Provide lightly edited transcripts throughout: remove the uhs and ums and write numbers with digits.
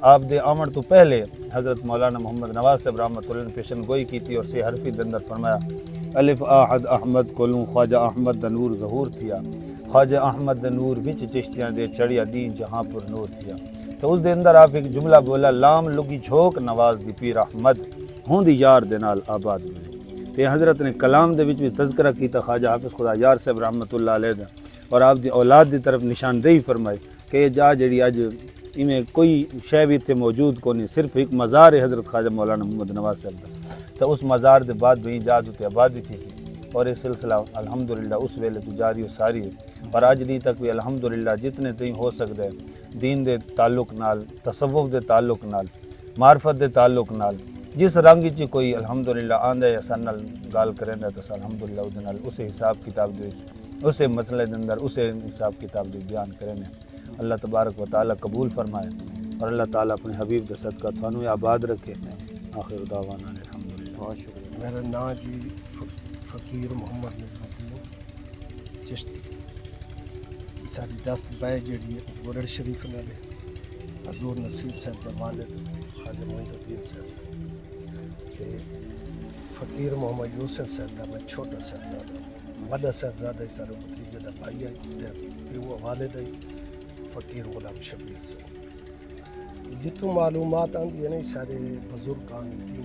آپ دے آمن تو پہلے حضرت مولانا محمد نواز صاحب رحمۃ اللہ نے پیشن گوئی کی تھی اور سے حرفی دے اندر فرمایا الف آحد احمد کولوں خواجہ احمد دا نور ظہور تھیا خواجہ احمد دا نور وچ چشتیاں دے چڑھیا دین جہاں پر نور تھیا. تو اس دے اندر آپ ایک جملہ بولا لام لگی جھوک نواز دی پیر احمد ہوں دی یار دے نال آباد ملے. تے حضرت نے کلام دے وچ بھی تذکرہ کیتا خواجہ حافظ خدا یار صاحب رحمۃ اللہ علیہ دا اور آپ دی اولاد دی طرف نشاندہی فرمائی کہ یہ جا جڑی اج میں کوئی شے بھی تے موجود کو نہیں صرف ایک مزار ہے حضرت خواجہ مولانا محمد نواز صاحب دا. تو اس مزار دے بعد بھی جاد تے آبادی تھی سی اور یہ سلسلہ الحمدللہ اس ویلے تو جاری و ساری ہے اور اج دی تک بھی الحمدللہ جتنے تئیں ہو سکدا ہے دین دے تعلق نال تصوف دے تعلق نال معرفت دے تعلق نال جس رنگ چ کوئی الحمدللہ آندا ہے سن نال گال کریندا تو الحمدللہ اودے نال اسے حساب کتاب دے اسے مسئلے دے اندر اسے حساب کتاب دے بیان کرنے. اللہ تبارک و تعالی قبول فرمائے اور اللہ تعالی اپنے حبیب دے صدقہ تھانوں آباد رکھے. آخر دعوانا الحمدللہ. بہت شکریہ. میرا نام جی فقیر محمد نظام چشتی. ساری دست بے جڑی ہے گورڑ شریف نالے حضور نصیر صاحب دا والد خواجہ معین الدین صاحب تے فقیر محمد یوسف صاحب دا میں چھوٹا صاحبزادہ وڈا صاحبزادہ سارے بھتیجے دا بھائی ہے تے پیو والد ہے فقیر غلام شبیر صاحب. جتوں معلومات آندی ہے نا سارے بزرگ آندی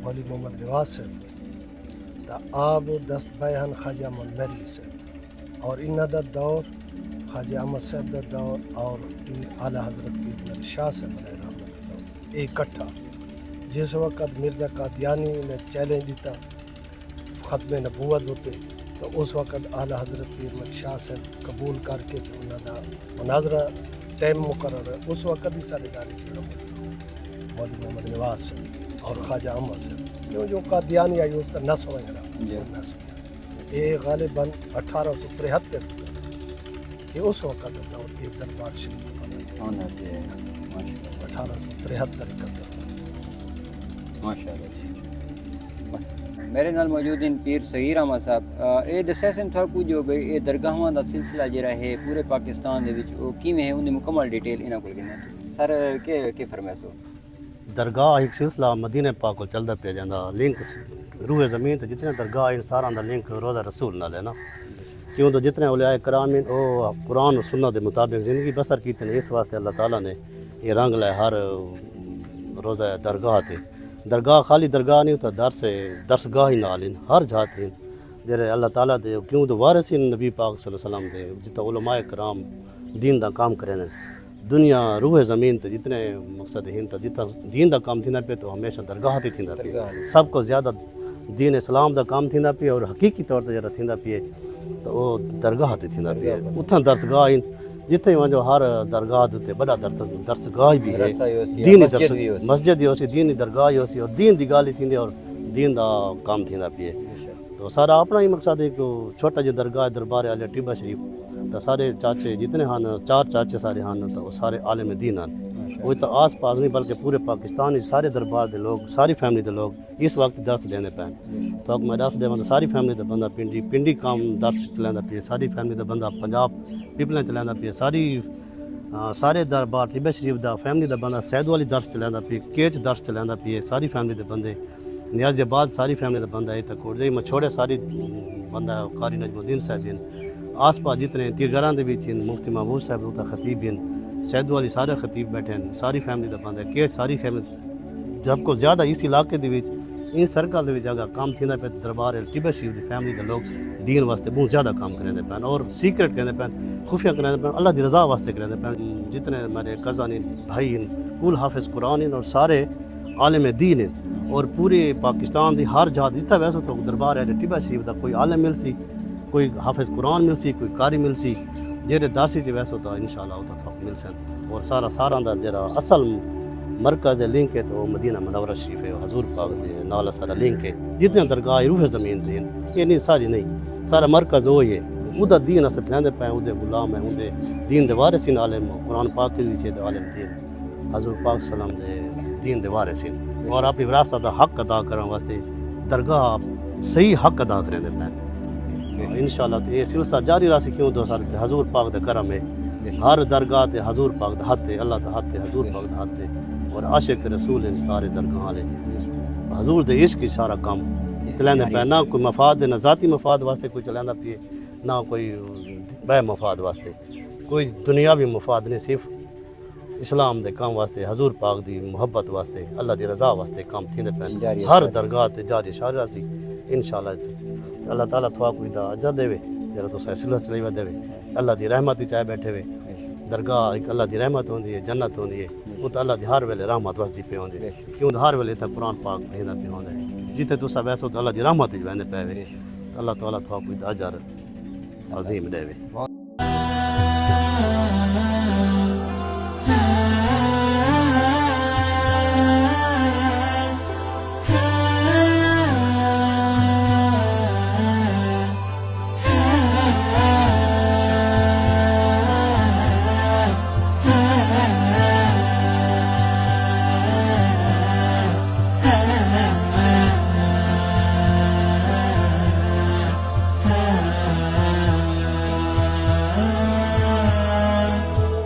والی محمد نواز صاحب دا آب دست بیان خواجہ محمد میری صاحب اور انہاں دا دور خواجہ احمد صاحب دا دور اور پیر اعلیٰ حضرت پیر میری شاہ صاحب علیہ رحمت دا دور ایک اکٹھا. جس وقت مرزا قادیانی نے چیلنج دیتا ختم نبوت ہوتے تو اس وقت اعلیٰ حضرت پیر میری شاہ صاحب قبول کر کے تو انہاں دا مناظرہ ٹائم مقرر ہے. اس وقت ہی سارے داری چڑھا مولوی محمد نواز صاحب اور خواجہ احمد صاحب کیوں جو قادیانی آئی اس کا نہ سمجھ رہا یہ غالباً 1873 یہ اس وقت ہوتا اور یہ دربار شریف آنا ہے. 1873 کا دربار. ماشاء اللہ. میرے نال موجود ہیں پیر صغیر احمد صاحب. یہ دسیا سن تھا کو جو بھئی یہ درگاہاں دا سلسلہ جڑا ہے پورے پاکستان دے وچ او کیویں ہے ان دی مکمل ڈیٹیل انہاں کول کینا سر کے فرمائشو. درگاہ ایک سلسلہ مدینہ پاک کو چلدا پیا جاندا لنک روح زمین تے جتنے درگاہ ان سارا دا لنک روزہ رسول نال ہے نا کیوں تو جتنے اولیاء کرام ہیں او قرآن و سنت دے مطابق زندگی بسر کیتے ہیں. اس واسطے اللہ تعالیٰ نے یہ رنگ لائے ہر روزہ درگاہ تے. درگاہ خالی درگاہ نہیں ہوتا درس گاہ ہی نال ہیں ہر جہت ہیں جڑے اللہ تعالیٰ دے کیوں تو وارث ہیں نبی پاک صلی اللہ علیہ وسلم دے جتا علماء کرام دین دا کام کریں دنیا روح زمین تے جتنے مقصد ہیں تا جتا دین دا کام تھیندا پہ تو ہمیشہ درگاہ تے تھیندا پہ سب کو زیادہ دین اسلام دا کام تھیندا پہ اور حقیقی طور تے جڑا تھیندا پہ تو وہ درگاہ تے تھیندا پہ اتھاں درسگاہ ہیں جتنے وجہ ہر درگاہ تے بڑا درسگاہ بھی ہے دین مسجد بھی ہوسی دین درگاہ ہوسی اور دین دی گل تھیندے اور دین دا کام تھیندا پہ تو سارا اپنا ہی مقصد ہے کہ چھوٹا جا درگاہ دربار عالیہ ٹیبہ شریف تو سارے چاچے جتنے ہیں 4 چاچے سارے ہیں تو وہ سارے عالم دین ہیں وہ تو آس پاس نہیں بلکہ پورے پاکستان سارے دربار دے لوگ ساری فیملی دے لوگ اس وقت درس لینے پین تو میں درس دے بندہ ساری فیملی دا بندہ پنڈی کام درس چلیندا پیا ساری فیملی دا بندہ پنجاب پیپلیں چلیندا پیا سارے دربار ٹیبہ شریف دا فیملی دا بندہ سید والی درس چلیندا پیا کیچ درس چلیندا پیا ساری فیملی دے بندے نیازی آباد ساری فیملی دا بندہ ہے تک جی مچھوڑے ساری بندہ قاری نجم الدین صاحب ہیں آس پاس جتنے تیرگراں دے وچ مفتی محبوب صاحب روتا خطیب ہیں سید والی سارے خطیب بیٹھے ہیں ساری فیملی دا بندہ ہے کیچ ساری فیملی جب کو زیادہ اس علاقے دے وچ ان سرکل دے وچ جگہ کام تھیندا پہ دربار ٹیبہ شریف دی فیملی دے لوگ دین واسطے بہت زیادہ کام کرندے پین اور سیکرٹ کرندے پین خفیہ کرندے پین اللہ دی رضا واسطے کرندے پین جتنے میرے کزن بھائی ہیں کل حافظ قرآن ہیں اور سارے عالم دین ہیں اور پورے پاکستان دی ہر جہاں جتنا ویسے تو دربار ہے ٹیبہ شریف دا کوئی عالم مل سی کوئی حافظ قرآن مل سی کوئی قاری مل سی جیرے دارسی چ ویسے ہوتا انشاءاللہ ہوتا تھا مل سن اور سارا دا جرا اصل مرکز لنک ہے تو مدینہ منورہ شریف ہے حضور پاک دے نال سارا لنک ہے جتنے درگاہ روح زمین دین یہ نہیں ساری نہیں سارا مرکز وہی ہے ادا دین اصل پہندے پے اودے غلام ہے اودے دین دے وارثین عالم قرآن پاک کے وچ عالم دین حضور پاک سلام دے دین دے وارثین اور اپنی وراثت دا حق ادا کرن واسطے درگاہ صحیح حق ادا کریں دے پین انشاءاللہ یہ سلسلہ جاری رہا سی کیوں دو سال حضور پاک دے کرم ہے ہر درگاہ تے حضور پاک دا ہاتھ تے اللہ دا ہاتھ تے حضور پاک دا ہاتھ تے اور عاشق رسول ہیں سارے درگاہ والے حضور دے عشق کی سارا کام چلائیں پہ نہ کوئی مفاد نہ ذاتی مفاد واسطے کوئی چلائیں پہ نہ کوئی بے مفاد واسطے کوئی دنیاوی مفاد نہیں صرف اسلام دے کام واسطے حضور پاک دی محبت واسطے اللہ دی رضا واسطے کام تھیندے پہ ہر درگاہ تے جاری شارہ سی انشاءاللہ اللہ تعالیٰ تھوا کوئی دا اجر دے جرا تو سلسلہ چلائی دے اللہ دی رحمت ہی چاہے بیٹھے وے درگاہ ایک اللہ دی رحمت ہوندی ہے جنت ہوندی ہے وہ تو اللہ دی ہر ویلے رحمت وسدی پہ ہوندی کیوں ہر ویلے تے قرآن پاک پڑھیندا پہ ہوندا ہے جتے تو سب ایسا تو اللہ دی رحمت ہی ویندے پے وے اللہ تعالیٰ تھوا کوئی دا اجر عظیم دے وے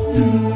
Mm-hmm.